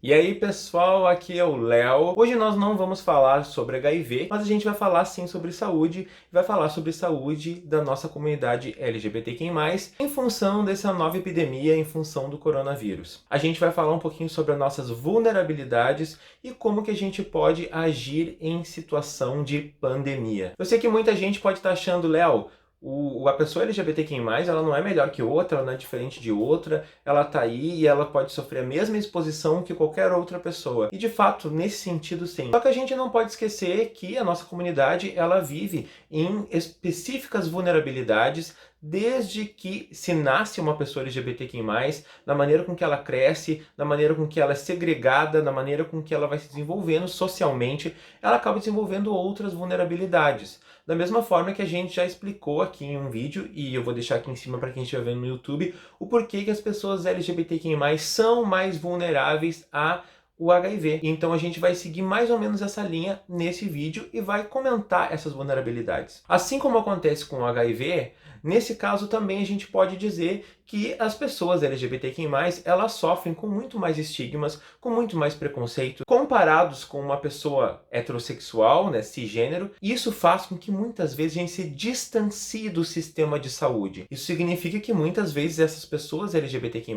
E aí pessoal, aqui é o Léo. Hoje nós não vamos falar sobre HIV, mas a gente vai falar sim sobre saúde, vai falar sobre saúde da nossa comunidade LGBTQI+, em função dessa nova epidemia, em função do coronavírus. A gente vai falar um pouquinho sobre as nossas vulnerabilidades e como que a gente pode agir em situação de pandemia. Eu sei que muita gente pode estar achando, Léo, a pessoa LGBTQI+, ela não é melhor que outra, ela não é diferente de outra, ela tá aí e ela pode sofrer a mesma exposição que qualquer outra pessoa. E de fato, nesse sentido, sim. Só que a gente não pode esquecer que a nossa comunidade, ela vive em específicas vulnerabilidades desde que se nasce uma pessoa LGBTQI+, na maneira com que ela cresce, na maneira com que ela é segregada, na maneira com que ela vai se desenvolvendo socialmente, ela acaba desenvolvendo outras vulnerabilidades. Da mesma forma que a gente já explicou aqui em um vídeo, e eu vou deixar aqui em cima para quem estiver vendo no YouTube, o porquê que as pessoas LGBTQI+, são mais vulneráveis a o HIV. Então a gente vai seguir mais ou menos essa linha nesse vídeo e vai comentar essas vulnerabilidades. Assim como acontece com o HIV, nesse caso também a gente pode dizer que as pessoas LGBTQI+, elas sofrem com muito mais estigmas, com muito mais preconceito, comparados com uma pessoa heterossexual, né, cisgênero. Isso faz com que muitas vezes a gente se distancie do sistema de saúde. Isso significa que muitas vezes essas pessoas LGBTQI+,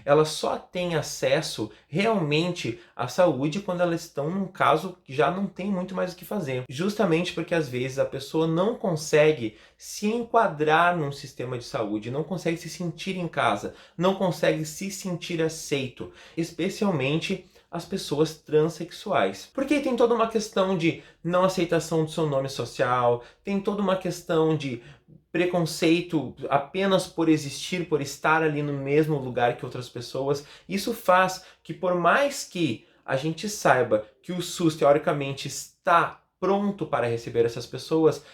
elas só têm acesso realmente à saúde quando elas estão num caso que já não tem muito mais o que fazer. Justamente porque às vezes a pessoa não consegue se enquadrar num sistema de saúde, não consegue se sentir em casa, não consegue se sentir aceito, especialmente as pessoas transexuais. Porque tem toda uma questão de não aceitação do seu nome social, tem toda uma questão de preconceito apenas por existir, por estar ali no mesmo lugar que outras pessoas. Isso faz que, por mais que a gente saiba que o SUS teoricamente está pronto para receber essas pessoas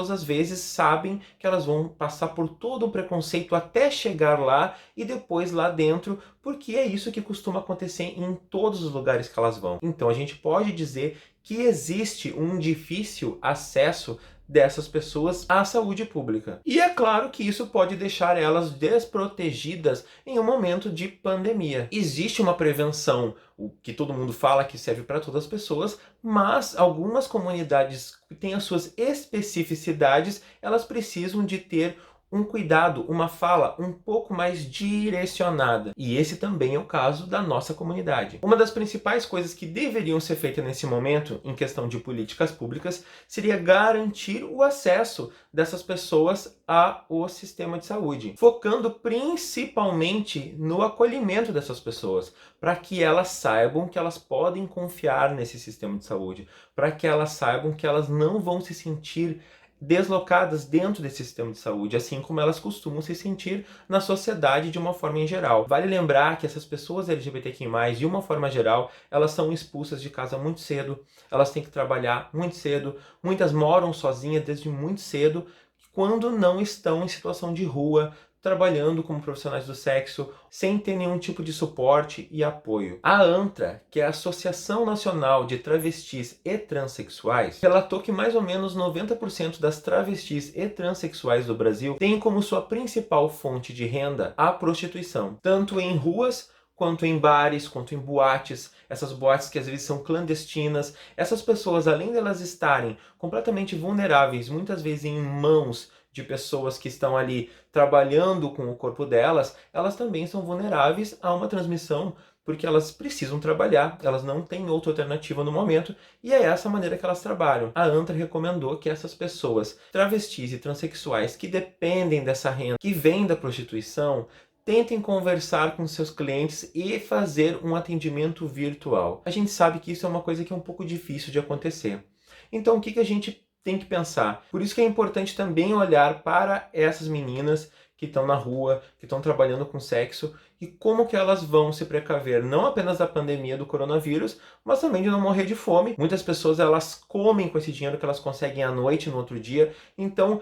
às vezes sabem que elas vão passar por todo um preconceito até chegar lá e depois lá dentro, porque é isso que costuma acontecer em todos os lugares que elas vão. Então a gente pode dizer que existe um difícil acesso dessas pessoas à saúde pública. E é claro que isso pode deixar elas desprotegidas em um momento de pandemia. Existe uma prevenção, o que todo mundo fala que serve para todas as pessoas, mas algumas comunidades que têm as suas especificidades, elas precisam de ter um cuidado, uma fala um pouco mais direcionada. E esse também é o caso da nossa comunidade. Uma das principais coisas que deveriam ser feitas nesse momento, em questão de políticas públicas, seria garantir o acesso dessas pessoas ao sistema de saúde, focando principalmente no acolhimento dessas pessoas, para que elas saibam que elas podem confiar nesse sistema de saúde, para que elas saibam que elas não vão se sentir deslocadas dentro desse sistema de saúde, assim como elas costumam se sentir na sociedade de uma forma em geral. Vale lembrar que essas pessoas LGBTQI+, de uma forma geral, elas são expulsas de casa muito cedo, elas têm que trabalhar muito cedo, muitas moram sozinhas desde muito cedo, quando não estão em situação de rua, trabalhando como profissionais do sexo, sem ter nenhum tipo de suporte e apoio. A ANTRA, que é a Associação Nacional de Travestis e Transsexuais, relatou que mais ou menos 90% das travestis e transexuais do Brasil têm como sua principal fonte de renda a prostituição, tanto em ruas quanto em bares, quanto em boates, essas boates que às vezes são clandestinas. Essas pessoas, além de elas estarem completamente vulneráveis, muitas vezes em mãos de pessoas que estão ali trabalhando com o corpo delas, elas também são vulneráveis a uma transmissão, porque elas precisam trabalhar, elas não têm outra alternativa no momento, e é essa a maneira que elas trabalham. A ANTRA recomendou que essas pessoas, travestis e transexuais, que dependem dessa renda, que vem da prostituição, tentem conversar com seus clientes e fazer um atendimento virtual. A gente sabe que isso é uma coisa que é um pouco difícil de acontecer. Então o que a gente tem que pensar? Por isso que é importante também olhar para essas meninas que estão na rua, que estão trabalhando com sexo, e como que elas vão se precaver não apenas da pandemia do coronavírus, mas também de não morrer de fome. Muitas pessoas elas comem com esse dinheiro que elas conseguem à noite, no outro dia, então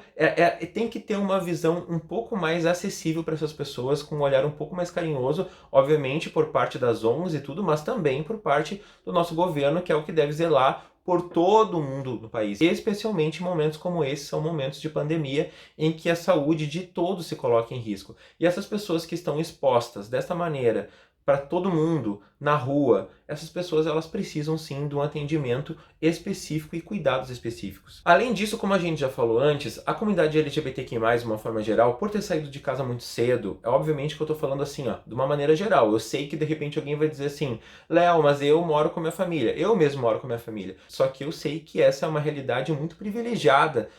tem que ter uma visão um pouco mais acessível para essas pessoas, com um olhar um pouco mais carinhoso, obviamente por parte das ONGs e tudo, mas também por parte do nosso governo, que é o que deve zelar por todo mundo do país. Especialmente em momentos como esse, são momentos de pandemia em que a saúde de todos se coloca em risco. E essas pessoas que estão expostas desta maneira para todo mundo na rua, essas pessoas elas precisam sim de um atendimento específico e cuidados específicos. Além disso, como a gente já falou antes, a comunidade LGBTQI+, de uma forma geral, por ter saído de casa muito cedo, é obviamente que eu tô falando assim, ó, de uma maneira geral. Eu sei que de repente alguém vai dizer assim, Léo, mas eu moro com a minha família. Eu mesmo moro com a minha família. Só que eu sei que essa é uma realidade muito privilegiada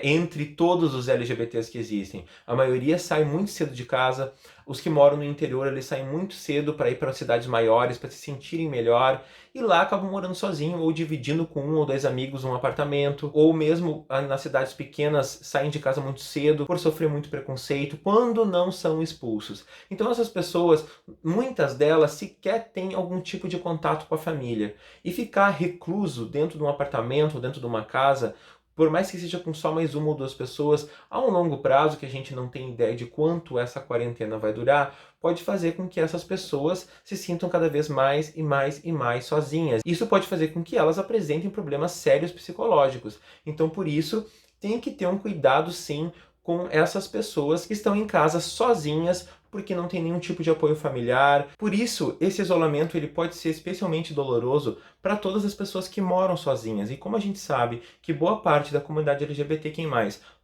entre todos os LGBTs que existem. A maioria sai muito cedo de casa, os que moram no interior eles saem muito cedo para ir para cidades maiores, para se sentirem melhor, e lá acabam morando sozinho ou dividindo com um ou dois amigos um apartamento, ou mesmo nas cidades pequenas saem de casa muito cedo por sofrer muito preconceito, quando não são expulsos. Então essas pessoas, muitas delas sequer têm algum tipo de contato com a família, e ficar recluso dentro de um apartamento ou dentro de uma casa, por mais que seja com só mais uma ou duas pessoas, a um longo prazo, que a gente não tem ideia de quanto essa quarentena vai durar, pode fazer com que essas pessoas se sintam cada vez mais e mais e mais sozinhas. Isso pode fazer com que elas apresentem problemas sérios psicológicos. Então, por isso, tem que ter um cuidado, sim, com essas pessoas que estão em casa sozinhas, porque não tem nenhum tipo de apoio familiar. Por isso, esse isolamento ele pode ser especialmente doloroso para todas as pessoas que moram sozinhas. E como a gente sabe que boa parte da comunidade LGBTQI+,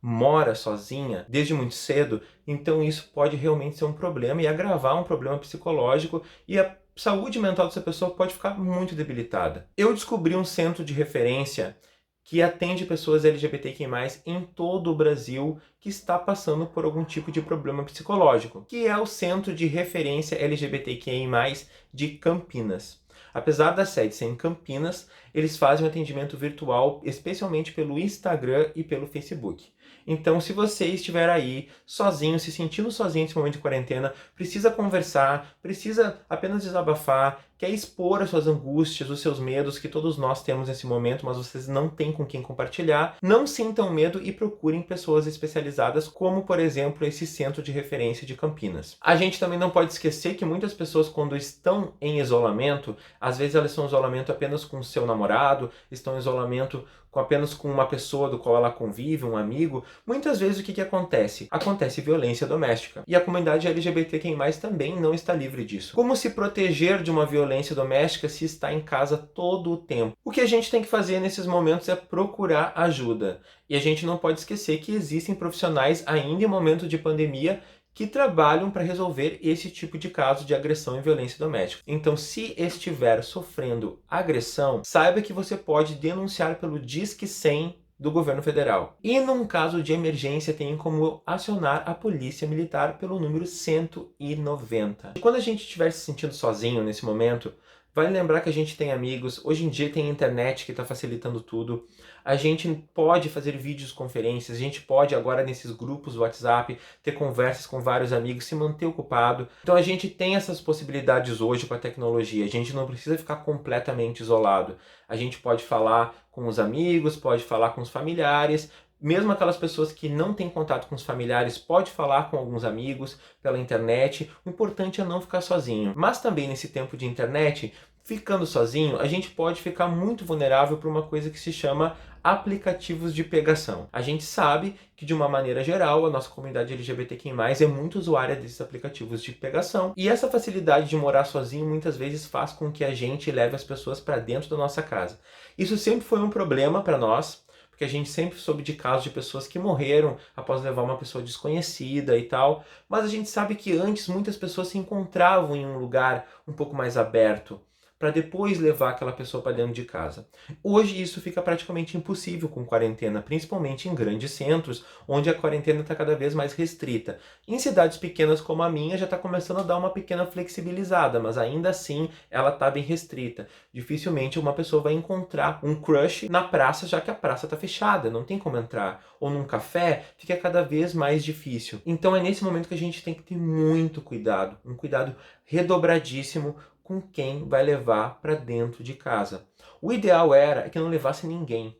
mora sozinha desde muito cedo, então isso pode realmente ser um problema e agravar um problema psicológico, e a saúde mental dessa pessoa pode ficar muito debilitada. Eu descobri um centro de referência que atende pessoas LGBTQI+, em todo o Brasil que está passando por algum tipo de problema psicológico, que é o Centro de Referência LGBTQI+, de Campinas. Apesar da sede ser em Campinas, eles fazem um atendimento virtual, especialmente pelo Instagram e pelo Facebook. Então, se você estiver aí, sozinho, se sentindo sozinho nesse momento de quarentena, precisa conversar, precisa apenas desabafar, quer expor as suas angústias, os seus medos, que todos nós temos nesse momento, mas vocês não têm com quem compartilhar, não sintam medo e procurem pessoas especializadas, como, por exemplo, esse Centro de Referência de Campinas. A gente também não pode esquecer que muitas pessoas, quando estão em isolamento, às vezes elas estão em isolamento apenas com o seu namorado, estão em isolamento apenas com uma pessoa do qual ela convive, um amigo. Muitas vezes o que acontece? Acontece violência doméstica. E a comunidade LGBTQI+, também não está livre disso. Como se proteger de uma violência doméstica se está em casa todo o tempo? O que a gente tem que fazer nesses momentos é procurar ajuda. E a gente não pode esquecer que existem profissionais ainda em momento de pandemia que trabalham para resolver esse tipo de caso de agressão e violência doméstica. Então, se estiver sofrendo agressão, saiba que você pode denunciar pelo Disque 100 do governo federal. E num caso de emergência, tem como acionar a polícia militar pelo número 190. E quando a gente estiver se sentindo sozinho nesse momento, vale lembrar que a gente tem amigos, hoje em dia tem internet que está facilitando tudo, a gente pode fazer vídeos conferências, a gente pode agora nesses grupos do WhatsApp ter conversas com vários amigos, se manter ocupado. Então a gente tem essas possibilidades hoje com a tecnologia, a gente não precisa ficar completamente isolado. A gente pode falar com os amigos, pode falar com os familiares, mesmo aquelas pessoas que não têm contato com os familiares, pode falar com alguns amigos pela internet. O importante é não ficar sozinho. Mas também nesse tempo de internet, ficando sozinho, a gente pode ficar muito vulnerável para uma coisa que se chama aplicativos de pegação. A gente sabe que, de uma maneira geral, a nossa comunidade LGBTQI+, é muito usuária desses aplicativos de pegação, e essa facilidade de morar sozinho muitas vezes faz com que a gente leve as pessoas para dentro da nossa casa. Isso sempre foi um problema para nós, porque a gente sempre soube de casos de pessoas que morreram após levar uma pessoa desconhecida e tal, mas a gente sabe que antes muitas pessoas se encontravam em um lugar um pouco mais aberto, para depois levar aquela pessoa para dentro de casa. Hoje isso fica praticamente impossível com quarentena, principalmente em grandes centros, onde a quarentena está cada vez mais restrita. Em cidades pequenas como a minha já está começando a dar uma pequena flexibilizada, mas ainda assim ela está bem restrita. Dificilmente uma pessoa vai encontrar um crush na praça, já que a praça está fechada, não tem como entrar. Ou num café, fica cada vez mais difícil. Então é nesse momento que a gente tem que ter muito cuidado, um cuidado redobradíssimo com quem vai levar para dentro de casa. O ideal era que não levasse ninguém,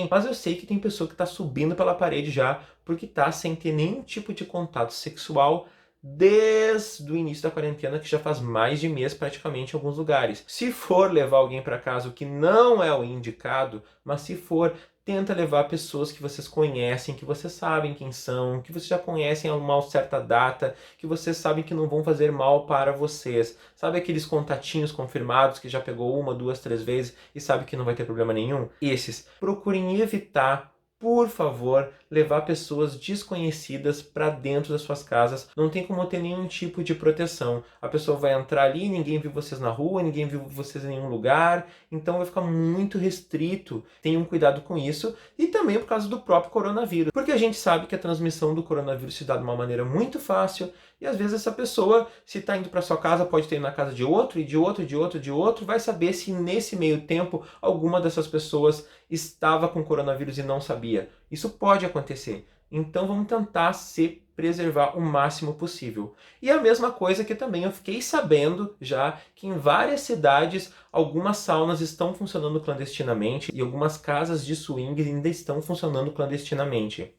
mas eu sei que tem pessoa que está subindo pela parede já, porque está sem ter nenhum tipo de contato sexual desde o início da quarentena, que já faz mais de mês praticamente em alguns lugares. Se for levar alguém para casa, o que não é o indicado, mas se for, tenta levar pessoas que vocês conhecem, que vocês sabem quem são, que vocês já conhecem há uma certa data, que vocês sabem que não vão fazer mal para vocês. Sabe aqueles contatinhos confirmados que já pegou 1, 2, 3 vezes e sabe que não vai ter problema nenhum? Esses, procurem evitar, por favor, levar pessoas desconhecidas para dentro das suas casas. Não tem como ter nenhum tipo de proteção. A pessoa vai entrar ali, ninguém viu vocês na rua, ninguém viu vocês em nenhum lugar, então vai ficar muito restrito. Tenham cuidado com isso. E também por causa do próprio coronavírus, porque a gente sabe que a transmissão do coronavírus se dá de uma maneira muito fácil, e às vezes essa pessoa, se está indo para sua casa, pode ter ido na casa de outro, e de outro, de outro, de outro, vai saber se nesse meio tempo alguma dessas pessoas estava com coronavírus e não sabia. Isso pode acontecer. Então vamos tentar se preservar o máximo possível. E a mesma coisa que também eu fiquei sabendo já que em várias cidades algumas saunas estão funcionando clandestinamente e algumas casas de swing ainda estão funcionando clandestinamente.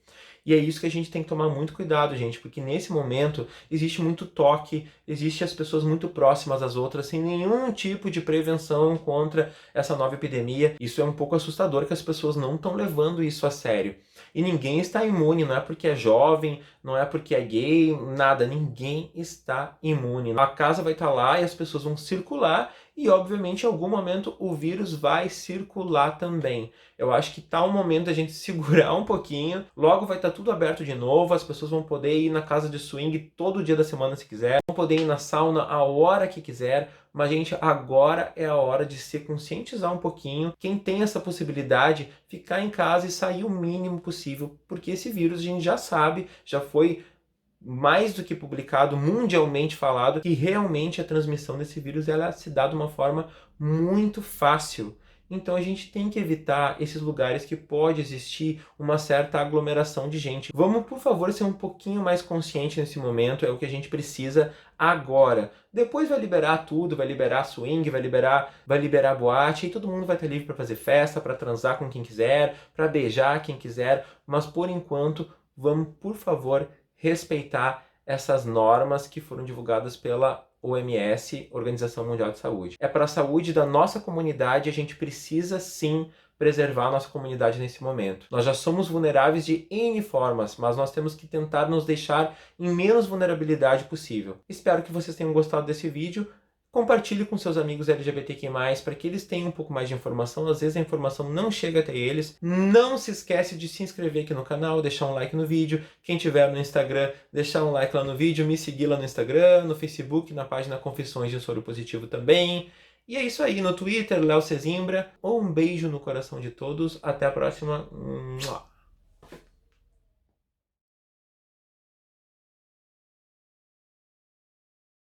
E é isso que a gente tem que tomar muito cuidado, gente, porque nesse momento existe muito toque, existe as pessoas muito próximas às outras, sem nenhum tipo de prevenção contra essa nova epidemia. Isso é um pouco assustador, que as pessoas não estão levando isso a sério. E ninguém está imune, não é porque é jovem, não é porque é gay, nada, ninguém está imune. A casa vai estar lá e as pessoas vão circular e, obviamente, em algum momento o vírus vai circular também. Eu acho que tá o momento da gente segurar um pouquinho, logo vai estar tudo aberto de novo, as pessoas vão poder ir na casa de swing todo dia da semana se quiser, vão poder ir na sauna a hora que quiser, mas, gente, agora é a hora de se conscientizar um pouquinho. Quem tem essa possibilidade, ficar em casa e sair o mínimo possível, porque esse vírus a gente já sabe, já foi mais do que publicado, mundialmente falado, que realmente a transmissão desse vírus ela se dá de uma forma muito fácil. Então a gente tem que evitar esses lugares que pode existir uma certa aglomeração de gente. Vamos, por favor, ser um pouquinho mais consciente nesse momento, é o que a gente precisa agora. Depois vai liberar tudo, vai liberar swing, vai liberar boate, e todo mundo vai estar livre para fazer festa, para transar com quem quiser, para beijar quem quiser, mas por enquanto, vamos, por favor, respeitar essas normas que foram divulgadas pela OMS, Organização Mundial de Saúde. É para a saúde da nossa comunidade, a gente precisa sim preservar a nossa comunidade nesse momento. Nós já somos vulneráveis de N formas, mas nós temos que tentar nos deixar em menos vulnerabilidade possível. Espero que vocês tenham gostado desse vídeo. Compartilhe com seus amigos LGBTQ+, para que eles tenham um pouco mais de informação. Às vezes a informação não chega até eles. Não se esquece de se inscrever aqui no canal, deixar um like no vídeo. Quem tiver no Instagram, deixar um like lá no vídeo, me seguir lá no Instagram, no Facebook, na página Confissões de Soro Positivo também. E é isso aí, no Twitter, Léo Sesimbra. Um beijo no coração de todos. Até a próxima.